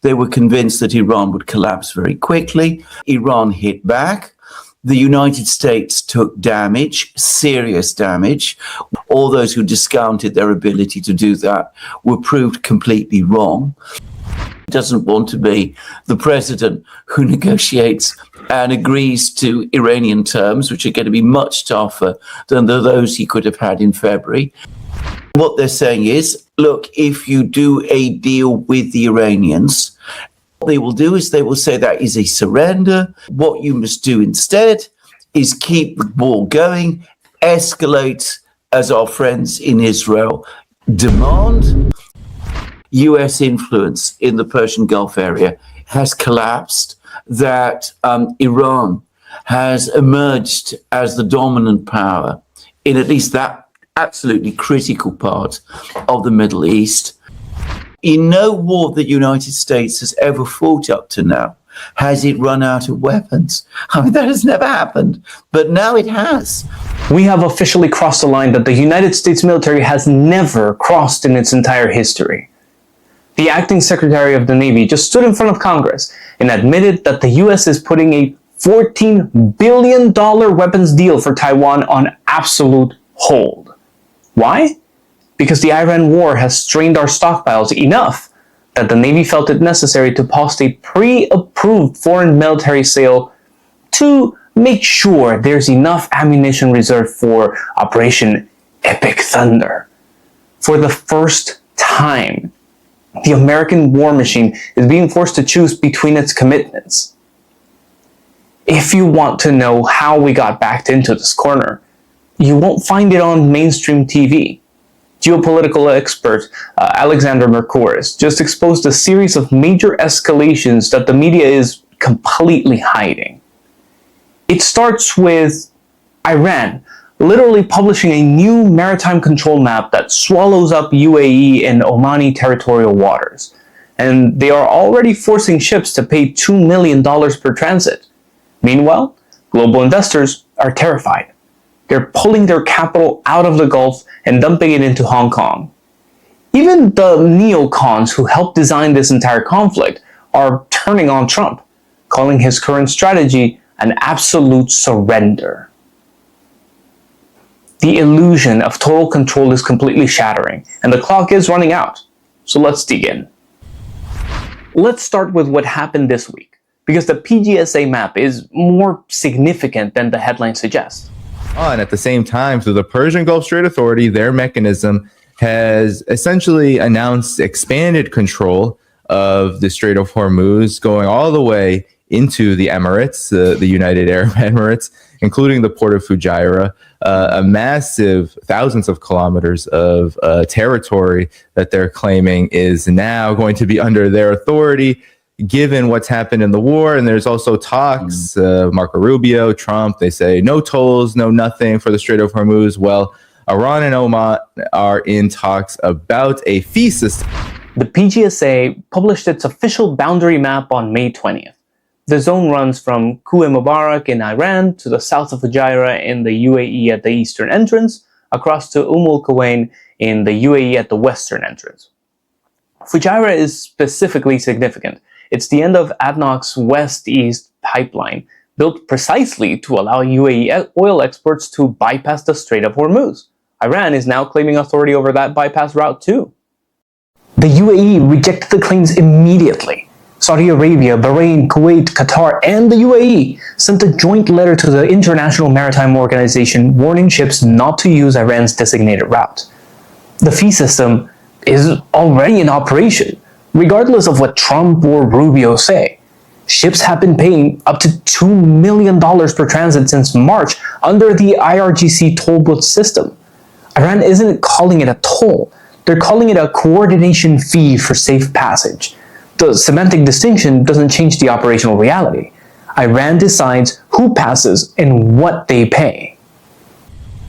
They were convinced that Iran would collapse very quickly. Iran hit back. The United States took damage, serious damage. All those who discounted their ability to do that were proved completely wrong. He doesn't want to be the president who negotiates and agrees to Iranian terms, which are going to be much tougher than those he could have had in February. What they're saying is, look, if you do a deal with the Iranians, what they will do is they will say that is a surrender. What you must do instead is keep the war going, escalate as our friends in Israel demand. US influence in the Persian Gulf area has collapsed, that Iran has emerged as the dominant power in at least that absolutely critical part of the Middle East. In no war the United States has ever fought up to now has it run out of weapons. I mean, that has never happened, but now it has. We have officially crossed a line that the United States military has never crossed in its entire history. The acting Secretary of the Navy just stood in front of Congress and admitted that the US is putting a $14 billion weapons deal for Taiwan on absolute hold. Why? Because the Iran war has strained our stockpiles enough that the Navy felt it necessary to post a pre-approved foreign military sale to make sure there's enough ammunition reserved for Operation Epic Thunder. For the first time, the American war machine is being forced to choose between its commitments. If you want to know how we got backed into this corner, you won't find it on mainstream TV. Geopolitical expert Alexander Mercouris just exposed a series of major escalations that the media is completely hiding. It starts with Iran literally publishing a new maritime control map that swallows up UAE and Omani territorial waters. And they are already forcing ships to pay $2 million per transit. Meanwhile, global investors are terrified. They're pulling their capital out of the Gulf and dumping it into Hong Kong. Even the neocons who helped design this entire conflict are turning on Trump, calling his current strategy an absolute surrender. The illusion of total control is completely shattering, and the clock is running out. So let's dig in. Let's start with what happened this week, because the PGSA map is more significant than the headline suggests. And at the same time, through the Persian Gulf Strait Authority, their mechanism has essentially announced expanded control of the Strait of Hormuz, going all the way into the Emirates, the United Arab Emirates, including the port of Fujairah, a massive thousands of kilometers of territory that they're claiming is now going to be under their authority, given what's happened in the war. And there's also talks, Marco Rubio, Trump, they say no tolls, no nothing for the Strait of Hormuz. Well, Iran and Oman are in talks about a fee system. The PGSA published its official boundary map on May 20th. The zone runs from Kuwait Mubarak in Iran to the south of Fujairah in the UAE at the eastern entrance, across to Al Quwain in the UAE at the western entrance. Fujairah is specifically significant. It's the end of ADNOC's west-east pipeline, built precisely to allow UAE oil exports to bypass the Strait of Hormuz. Iran is now claiming authority over that bypass route too. The UAE rejected the claims immediately. Saudi Arabia, Bahrain, Kuwait, Qatar, and the UAE sent a joint letter to the International Maritime Organization warning ships not to use Iran's designated route. The fee system is already in operation, regardless of what Trump or Rubio say. Ships have been paying up to $2 million per transit since March under the IRGC toll booth system. Iran isn't calling it a toll, they're calling it a coordination fee for safe passage. The semantic distinction doesn't change the operational reality. Iran decides who passes and what they pay.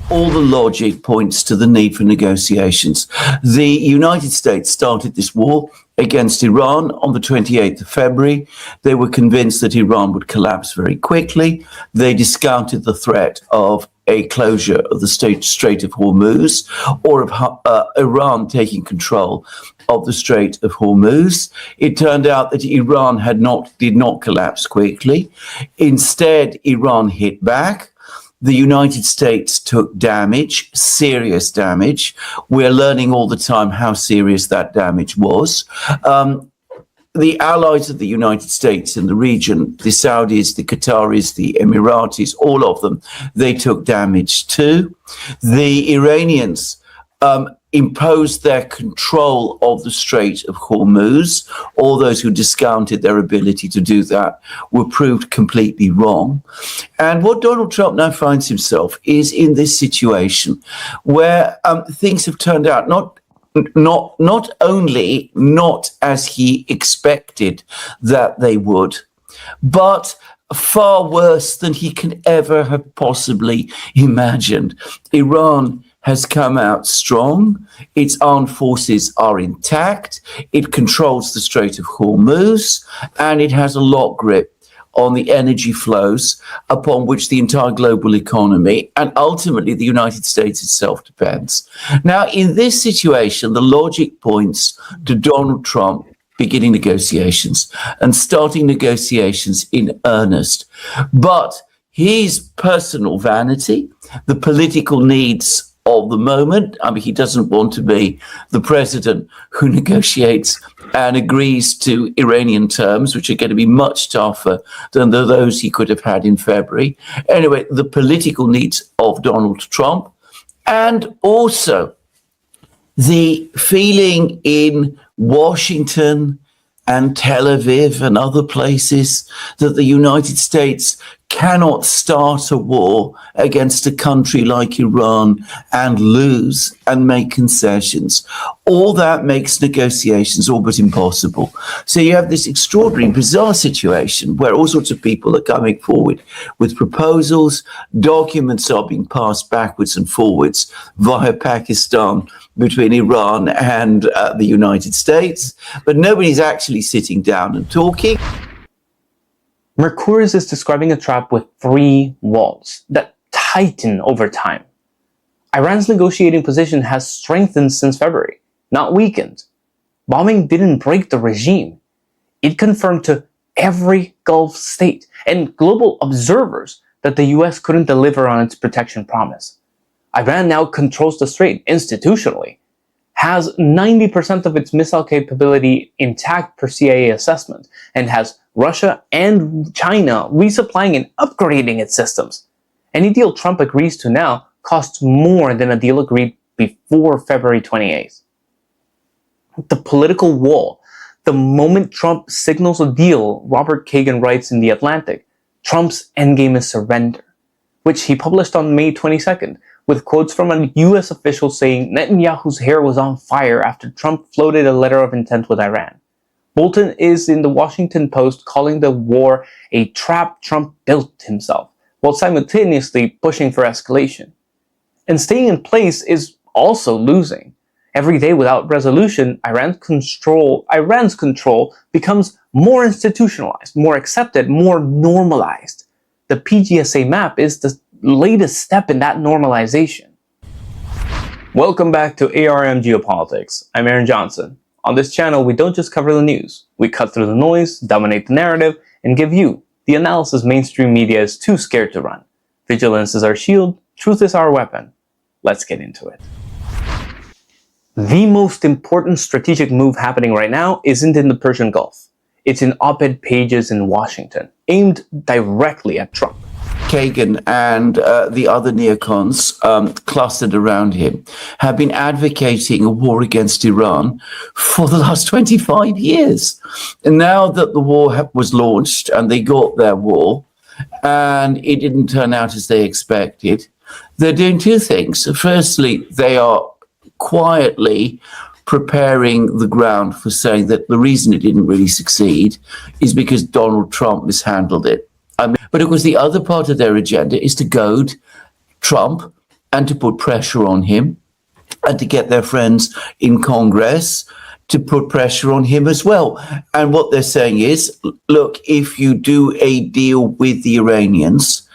All the logic points to the need for negotiations. The United States started this war against Iran on the 28th of February. They were convinced that Iran would collapse very quickly. They discounted the threat of a closure of the Strait of Hormuz or of Iran taking control of the Strait of Hormuz. It turned out that Iran did not collapse quickly. Instead, Iran hit back. The United States took damage, serious damage. We're learning all the time how serious that damage was. The allies of the United States in the region, the Saudis, the Qataris, the Emiratis, all of them, they took damage too. The Iranians imposed their control of the Strait of Hormuz. All those who discounted their ability to do that were proved completely wrong. And what Donald Trump now finds himself is in this situation where things have turned out not only not as he expected that they would, but far worse than he can ever have possibly imagined. Iran has come out strong. Its armed forces are intact. It controls the Strait of Hormuz, and it has a lock grip on the energy flows upon which the entire global economy and ultimately the United States itself depends. Now, in this situation, the logic points to Donald Trump beginning negotiations and starting negotiations in earnest. But his personal vanity, the political needs of the moment. I mean, he doesn't want to be the president who negotiates and agrees to Iranian terms, which are going to be much tougher than those he could have had in February. Anyway, the political needs of Donald Trump, and also the feeling in Washington and Tel Aviv and other places that the United States cannot start a war against a country like Iran and lose and make concessions. All that makes negotiations all but impossible. So you have this extraordinary, bizarre situation where all sorts of people are coming forward with proposals, documents are being passed backwards and forwards via Pakistan between Iran and the United States, but nobody's actually sitting down and talking. Mercouris is describing a trap with 3 walls that tighten over time. Iran's negotiating position has strengthened since February, not weakened. Bombing didn't break the regime. It confirmed to every Gulf state and global observers that the US couldn't deliver on its protection promise. Iran now controls the strait institutionally, has 90% of its missile capability intact per CIA assessment, and has Russia and China resupplying and upgrading its systems. Any deal Trump agrees to now costs more than a deal agreed before February 28th. The political wall. The moment Trump signals a deal, Robert Kagan writes in The Atlantic, Trump's endgame is surrender, which he published on May 22nd, with quotes from a US official saying Netanyahu's hair was on fire after Trump floated a letter of intent with Iran. Bolton is in the Washington Post calling the war a trap Trump built himself, while simultaneously pushing for escalation. And staying in place is also losing. Every day without resolution, Iran's control becomes more institutionalized, more accepted, more normalized. The PGSA map is the latest step in that normalization. Welcome back to ARM Geopolitics. I'm Aaron Johnson. On this channel, we don't just cover the news. We cut through the noise, dominate the narrative, and give you the analysis mainstream media is too scared to run. Vigilance is our shield, truth is our weapon. Let's get into it. The most important strategic move happening right now isn't in the Persian Gulf. It's in op-ed pages in Washington, aimed directly at Trump. Kagan and the other neocons clustered around him have been advocating a war against Iran for the last 25 years. And now that the war was launched and they got their war and it didn't turn out as they expected, they're doing 2 things. Firstly, they are quietly preparing the ground for saying that the reason it didn't really succeed is because Donald Trump mishandled it. But of course, the other part of their agenda is to goad Trump and to put pressure on him and to get their friends in Congress to put pressure on him as well. And what they're saying is, look, if you do a deal with the Iranians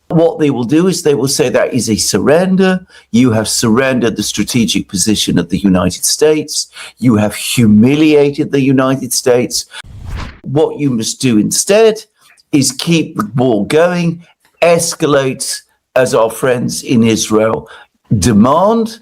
What they will do is they will say that is a surrender. You have surrendered the strategic position of the United States. You have humiliated the United States. What you must do instead is keep the war going, escalate as our friends in Israel demand,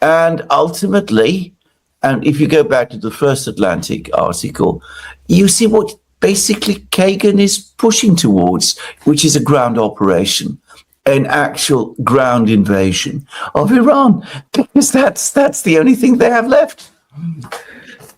and ultimately, and if you go back to the first Atlantic article, you see what basically Kagan is pushing towards, which is a ground operation, an actual ground invasion of Iran, because that's the only thing they have left.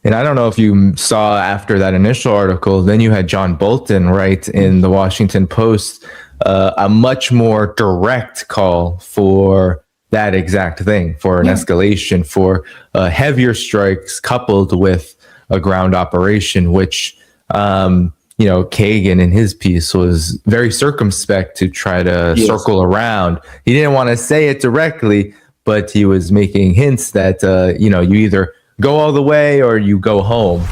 And I don't know if you saw after that initial article, then you had John Bolton write in the Washington Post a much more direct call for that exact thing, for an escalation, for heavier strikes coupled with a ground operation, which Kagan in his piece was very circumspect to try to circle around. He didn't want to say it directly, but he was making hints that, you either go all the way or you go home.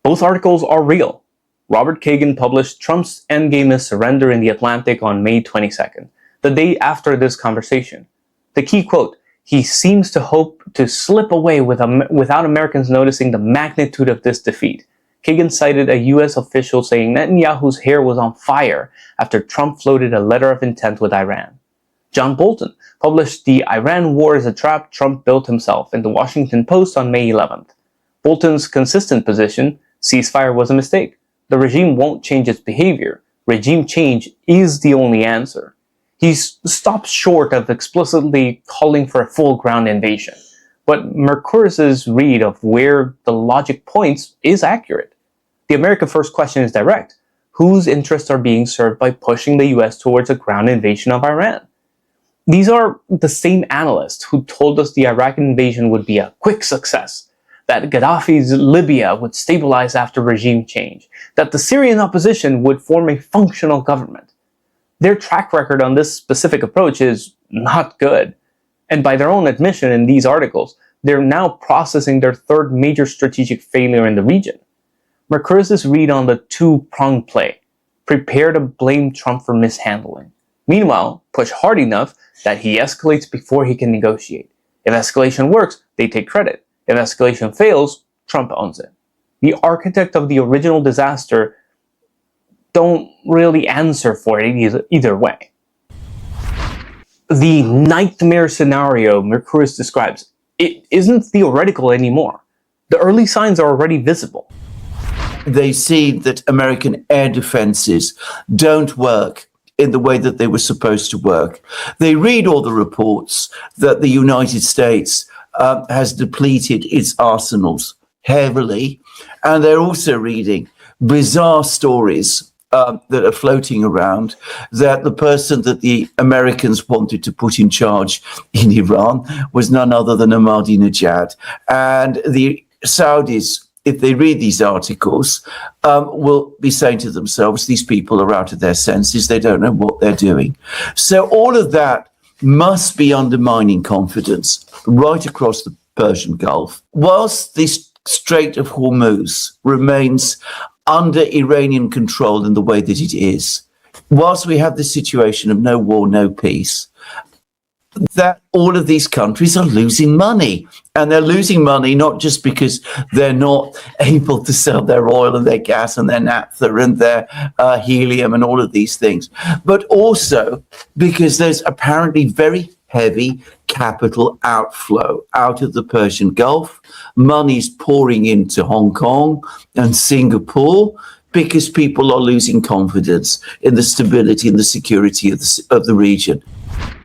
Both articles are real. Robert Kagan published Trump's Endgame is Surrender in the Atlantic on May 22nd, the day after this conversation. The key quote, "He seems to hope to slip away without Americans noticing the magnitude of this defeat." Kagan cited a U.S. official saying Netanyahu's hair was on fire after Trump floated a letter of intent with Iran. John Bolton published The Iran War is a Trap Trump Built Himself in the Washington Post on May 11th. Bolton's consistent position, ceasefire was a mistake. The regime won't change its behavior. Regime change is the only answer. He stops short of explicitly calling for a full ground invasion. But Mercouris' read of where the logic points is accurate. The America First question is direct. Whose interests are being served by pushing the US towards a ground invasion of Iran? These are the same analysts who told us the Iraq invasion would be a quick success, that Gaddafi's Libya would stabilize after regime change, that the Syrian opposition would form a functional government. Their track record on this specific approach is not good. And by their own admission in these articles, they're now processing their third major strategic failure in the region. Mercouris' read on the two-pronged play: prepare to blame Trump for mishandling. Meanwhile, push hard enough that he escalates before he can negotiate. If escalation works, they take credit. If escalation fails, Trump owns it. The architect of the original disaster don't really answer for it either way. The nightmare scenario Mercouris describes, it isn't theoretical anymore. The early signs are already visible. They see that American air defenses don't work in the way that they were supposed to work. They read all the reports that the United States has depleted its arsenals heavily, and they're also reading bizarre stories that are floating around, that the person that the Americans wanted to put in charge in Iran was none other than Ahmadinejad. And the Saudis, if they read these articles, will be saying to themselves, these people are out of their senses, they don't know what they're doing. So all of that must be undermining confidence right across the Persian Gulf. Whilst this Strait of Hormuz remains under Iranian control in the way that it is, whilst we have the situation of no war, no peace, that all of these countries are losing money. And they're losing money not just because they're not able to sell their oil and their gas and their naphtha and their helium and all of these things, but also because there's apparently very heavy capital outflow out of the Persian Gulf. Money's pouring into Hong Kong and Singapore because people are losing confidence in the stability and the security of the region.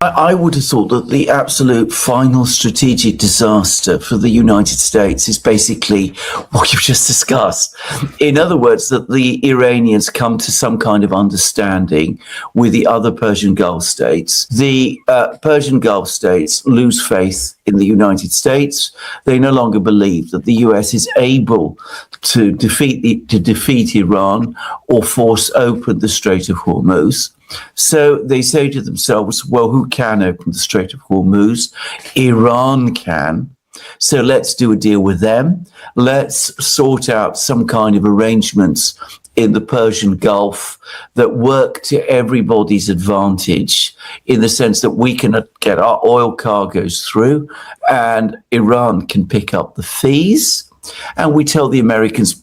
I would have thought that the absolute final strategic disaster for the United States is basically what you've just discussed. In other words, that the Iranians come to some kind of understanding with the other Persian Gulf states. The Persian Gulf states lose faith in the United States. They no longer believe that the US is able to defeat Iran or force open the Strait of Hormuz. So they say to themselves, well, who can open the Strait of Hormuz? Iran can. So let's do a deal with them. Let's sort out some kind of arrangements in the Persian Gulf that work to everybody's advantage, in the sense that we can get our oil cargoes through and Iran can pick up the fees. And we tell the Americans,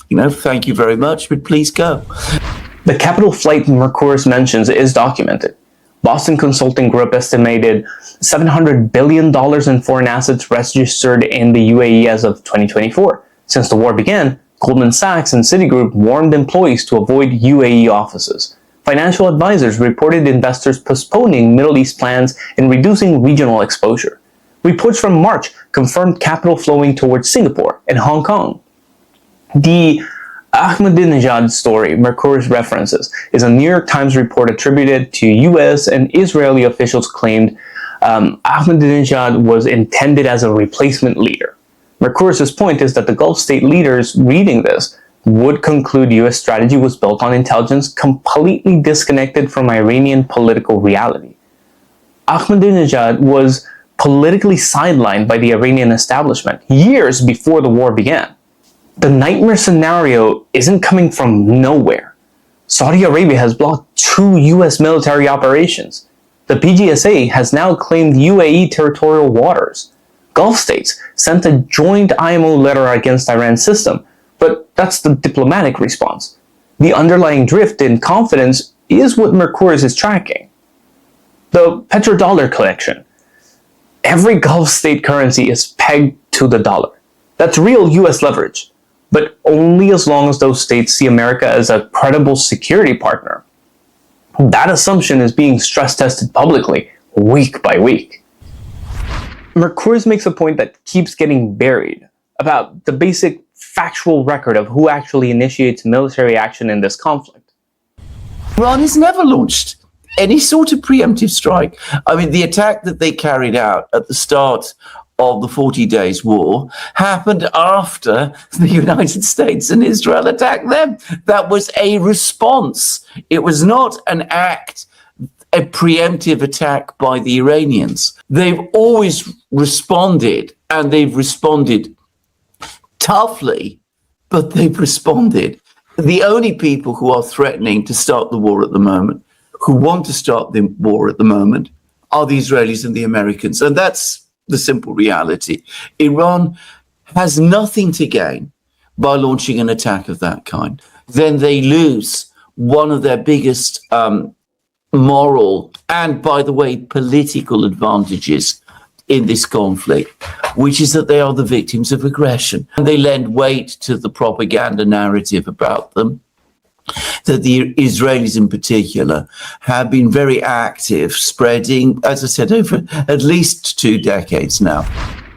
thank you very much, but please go. The capital flight Mercouris mentions is documented. Boston Consulting Group estimated $700 billion in foreign assets registered in the UAE as of 2024. Since the war began, Goldman Sachs and Citigroup warned employees to avoid UAE offices. Financial advisors reported investors postponing Middle East plans and reducing regional exposure. Reports from March confirmed capital flowing towards Singapore and Hong Kong. The Ahmadinejad story Mercouris references is a New York Times report attributed to US and Israeli officials claimed Ahmadinejad was intended as a replacement leader. Mercouris' point is that the Gulf state leaders reading this would conclude US strategy was built on intelligence completely disconnected from Iranian political reality. Ahmadinejad was politically sidelined by the Iranian establishment years before the war began. The nightmare scenario isn't coming from nowhere. Saudi Arabia has blocked 2 US military operations. The PGSA has now claimed UAE territorial waters. Gulf states sent a joint IMO letter against Iran's system, but that's the diplomatic response. The underlying drift in confidence is what Mercouris is tracking. The petrodollar collection. Every Gulf state currency is pegged to the dollar. That's real US leverage, but only as long as those states see America as a credible security partner. That assumption is being stress tested publicly, week by week. Mercouris makes a point that keeps getting buried about the basic factual record of who actually initiates military action in this conflict. Iran has never launched any sort of preemptive strike. I mean, the attack that they carried out at the start of the 40 Days War happened after the United States and Israel attacked them. That was a response. It was not an act, a preemptive attack by the Iranians. They've always responded, and they've responded toughly, but they've responded. The only people who are threatening to start the war at the moment, who want to start the war at the moment, are the Israelis and the Americans. And that's the simple reality. Iran has nothing to gain by launching an attack of that kind. Then they lose one of their biggest moral and, by the way, political advantages in this conflict, which is that they are the victims of aggression. And they lend weight to the propaganda narrative about them, that the Israelis in particular have been very active, spreading, as I said, over at least 2 decades now.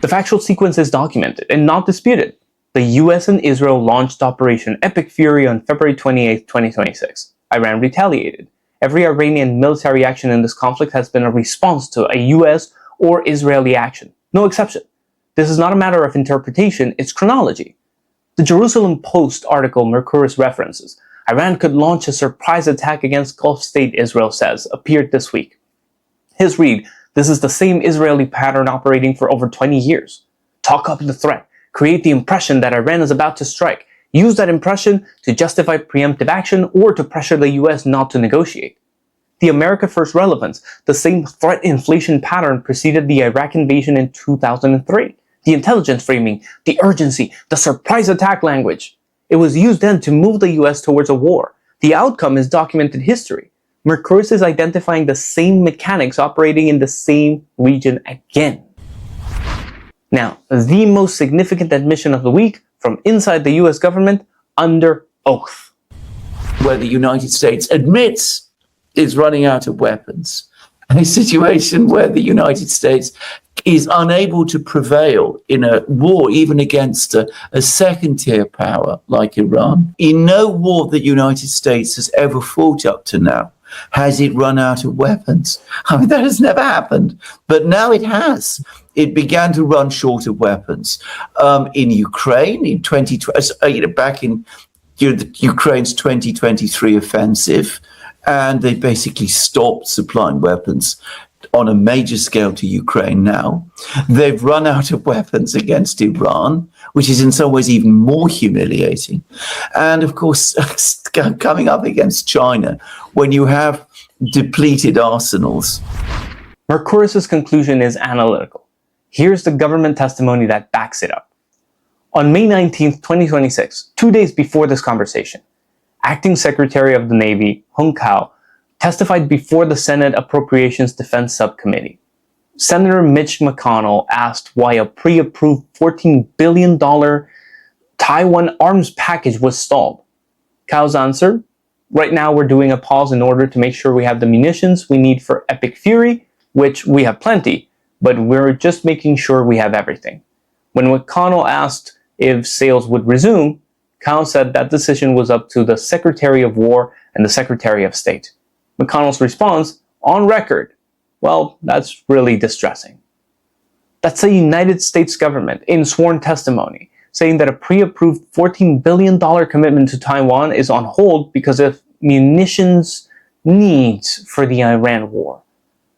The factual sequence is documented and not disputed. The US and Israel launched Operation Epic Fury on February 28, 2026. Iran retaliated. Every Iranian military action in this conflict has been a response to a US or Israeli action. No exception. This is not a matter of interpretation, it's chronology. The Jerusalem Post article Mercouris references, Iran could launch a surprise attack against Gulf state, Israel says, appeared this week. His read, this is the same Israeli pattern operating for over 20 years. Talk up the threat, create the impression that Iran is about to strike, use that impression to justify preemptive action or to pressure the US not to negotiate. The America First relevance, the same threat inflation pattern preceded the Iraq invasion in 2003. The intelligence framing, the urgency, the surprise attack language. It was used then to move the US towards a war. The outcome is documented history. Mercouris is identifying the same mechanics operating in the same region again. Now, the most significant admission of the week from inside the US government under oath. Where the United States admits it's running out of weapons. A situation where the United States is unable to prevail in a war even against a second-tier power like Iran. In no war the United States has ever fought up to now has it run out of weapons. I mean, that has never happened, but now it has. It began to run short of weapons in Ukraine in 2020, back in Ukraine's 2023 offensive, and they basically stopped supplying weapons on a major scale to Ukraine now. They've run out of weapons against Iran, which is in some ways even more humiliating. And of course, coming up against China, when you have depleted arsenals. Mercouris' conclusion is analytical. Here's the government testimony that backs it up. On May 19, 2026, 2 days before this conversation, Acting Secretary of the Navy, Hung Kao, testified before the Senate Appropriations Defense Subcommittee. Senator Mitch McConnell asked why a pre-approved $14 billion Taiwan arms package was stalled. Kao's answer, right now we're doing a pause in order to make sure we have the munitions we need for Epic Fury, which we have plenty, but we're just making sure we have everything. When McConnell asked if sales would resume, Kao said that decision was up to the Secretary of War and the Secretary of State. McConnell's response, on record, well, that's really distressing. That's the United States government in sworn testimony, saying that a pre-approved $14 billion commitment to Taiwan is on hold because of munitions needs for the Iran war.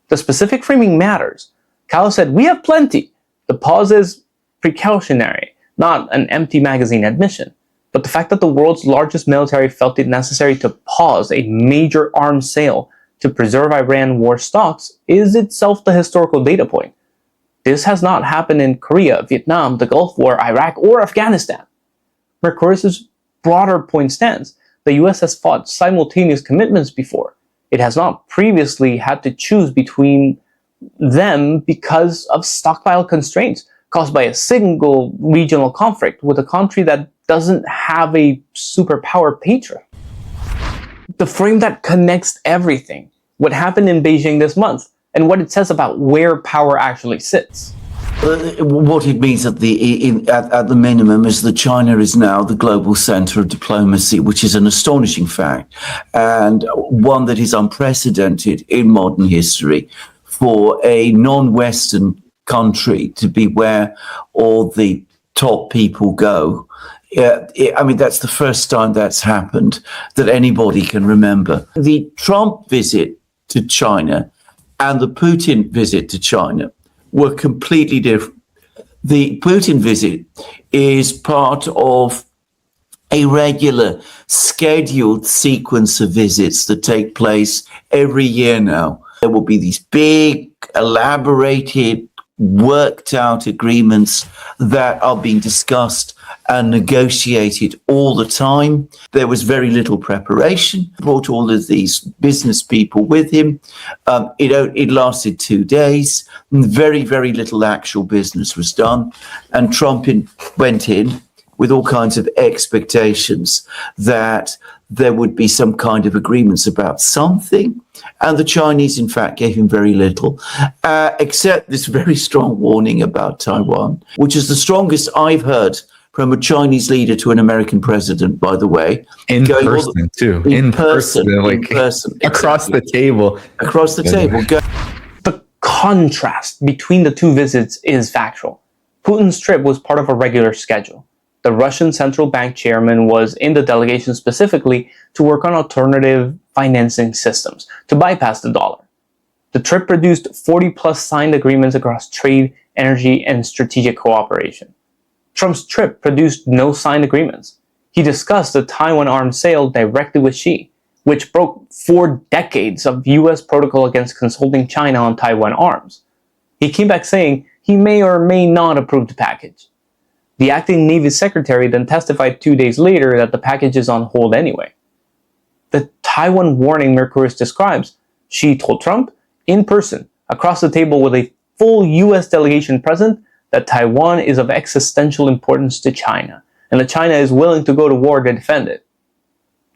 The specific framing matters. Kao said, we have plenty. The pause is precautionary, not an empty magazine admission. But the fact that the world's largest military felt it necessary to pause a major arms sale to preserve Iran war stocks is itself the historical data point. This has not happened in Korea, Vietnam, the Gulf War, Iraq, or Afghanistan. Mercouris' broader point stands. The US has fought simultaneous commitments before. It has not previously had to choose between them because of stockpile constraints caused by a single regional conflict with a country that doesn't have a superpower patron. The frame that connects everything, what happened in Beijing this month, and what it says about where power actually sits. What it means at the minimum is that China is now the global center of diplomacy, which is an astonishing fact, and one that is unprecedented in modern history for a non-Western country to be where all the top people go. I mean, that's the first time that's happened that anybody can remember. The Trump visit to China and the Putin visit to China were completely different. The Putin visit is part of a regular scheduled sequence of visits that take place every year now. There will be these big, elaborated, worked out agreements that are being discussed and negotiated all the time. There was very little preparation. Brought all of these business people with him. It lasted 2 days. Very, very little actual business was done. And Trump went in with all kinds of expectations that there would be some kind of agreements about something. And the Chinese, in fact, gave him very little, except this very strong warning about Taiwan, which is the strongest I've heard from a Chinese leader to an American president, by the way. In person, too. In person. Across exactly. the table. Across the table. The contrast between the two visits is factual. Putin's trip was part of a regular schedule. The Russian central bank chairman was in the delegation specifically to work on alternative financing systems to bypass the dollar. The trip produced 40+ signed agreements across trade, energy, and strategic cooperation. Trump's trip produced no signed agreements. He discussed the Taiwan arms sale directly with Xi, which broke 4 decades of US protocol against consulting China on Taiwan arms. He came back saying he may or may not approve the package. The acting Navy secretary then testified 2 days later that the package is on hold anyway. The Taiwan warning Mercouris describes, Xi told Trump, in person, across the table with a full US delegation present, that Taiwan is of existential importance to China, and that China is willing to go to war to defend it.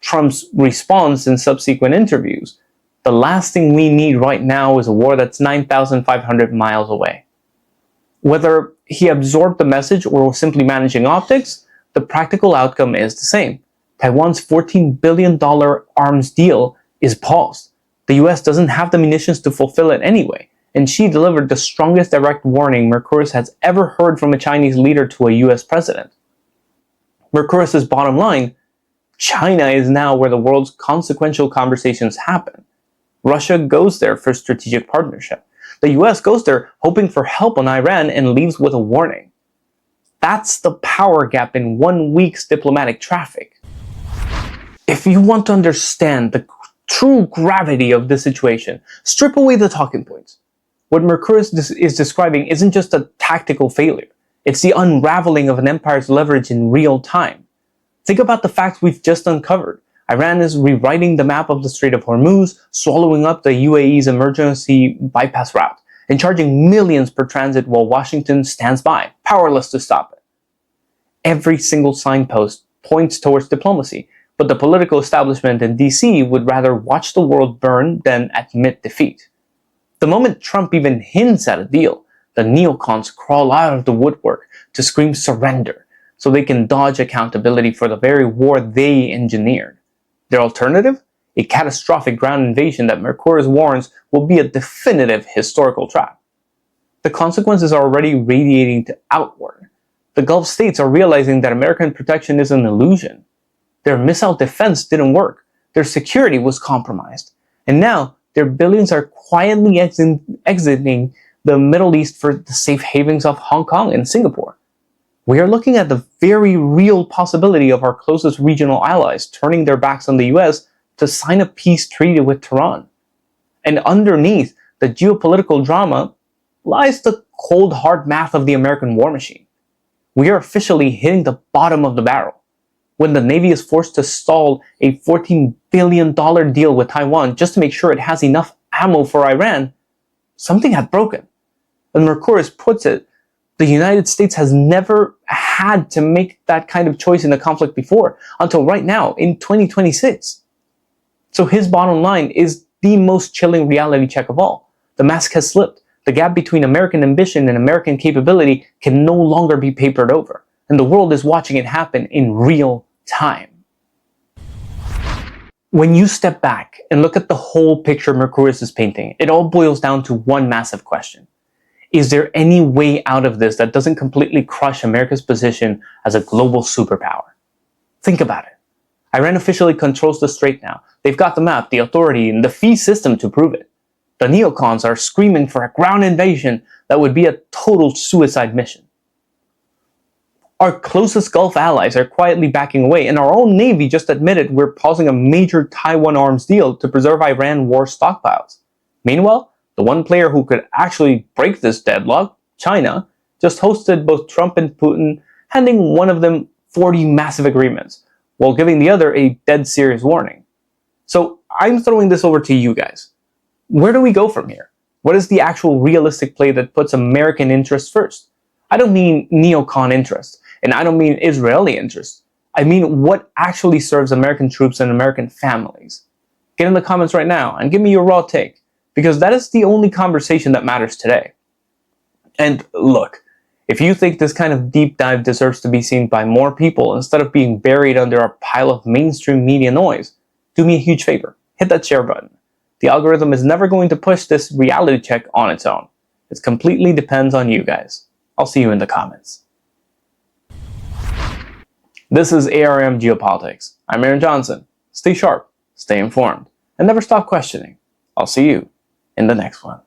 Trump's response in subsequent interviews, the last thing we need right now is a war that's 9,500 miles away. Whether he absorbed the message or was simply managing optics, the practical outcome is the same. Taiwan's $14 billion arms deal is paused. The US doesn't have the munitions to fulfill it anyway, and Xi delivered the strongest direct warning Mercouris has ever heard from a Chinese leader to a US president. Mercouris' bottom line, China is now where the world's consequential conversations happen. Russia goes there for strategic partnership. The US goes there hoping for help on Iran and leaves with a warning. That's the power gap in 1 week's diplomatic traffic. If you want to understand the true gravity of this situation, strip away the talking points. What Mercouris is describing isn't just a tactical failure. It's the unraveling of an empire's leverage in real time. Think about the facts we've just uncovered. Iran is rewriting the map of the Strait of Hormuz, swallowing up the UAE's emergency bypass route, and charging millions per transit while Washington stands by, powerless to stop it. Every single signpost points towards diplomacy, but the political establishment in DC would rather watch the world burn than admit defeat. The moment Trump even hints at a deal, the neocons crawl out of the woodwork to scream surrender, so they can dodge accountability for the very war they engineered. Their alternative? A catastrophic ground invasion that Mercouris warns will be a definitive historical trap. The consequences are already radiating outward. The Gulf states are realizing that American protection is an illusion. Their missile defense didn't work. Their security was compromised. And now, their billions are quietly exiting the Middle East for the safe havens of Hong Kong and Singapore. We are looking at the very real possibility of our closest regional allies turning their backs on the US to sign a peace treaty with Tehran. And underneath the geopolitical drama lies the cold hard math of the American war machine. We are officially hitting the bottom of the barrel. When the Navy is forced to stall a $14 billion deal with Taiwan just to make sure it has enough ammo for Iran, something had broken. And Mercouris puts it, the United States has never had to make that kind of choice in a conflict before, until right now, in 2026. So his bottom line is the most chilling reality check of all. The mask has slipped. The gap between American ambition and American capability can no longer be papered over, and the world is watching it happen in real time. When you step back and look at the whole picture Mercouris is painting, it all boils down to one massive question. Is there any way out of this that doesn't completely crush America's position as a global superpower? Think about it. Iran officially controls the strait now. They've got the map, the authority, and the fee system to prove it. The neocons are screaming for a ground invasion that would be a total suicide mission. Our closest Gulf allies are quietly backing away, and our own Navy just admitted we're pausing a major Taiwan arms deal to preserve Iran war stockpiles. Meanwhile, the one player who could actually break this deadlock, China, just hosted both Trump and Putin, handing one of them 40 massive agreements, while giving the other a dead serious warning. So I'm throwing this over to you guys. Where do we go from here? What is the actual realistic play that puts American interests first? I don't mean neocon interests, and I don't mean Israeli interests. I mean what actually serves American troops and American families. Get in the comments right now and give me your raw take, because that is the only conversation that matters today. And look, if you think this kind of deep dive deserves to be seen by more people instead of being buried under a pile of mainstream media noise, do me a huge favor. Hit that share button. The algorithm is never going to push this reality check on its own. It completely depends on you guys. I'll see you in the comments. This is ARM Geopolitics. I'm Aaron Johnson. Stay sharp, stay informed, and never stop questioning. I'll see you in the next one.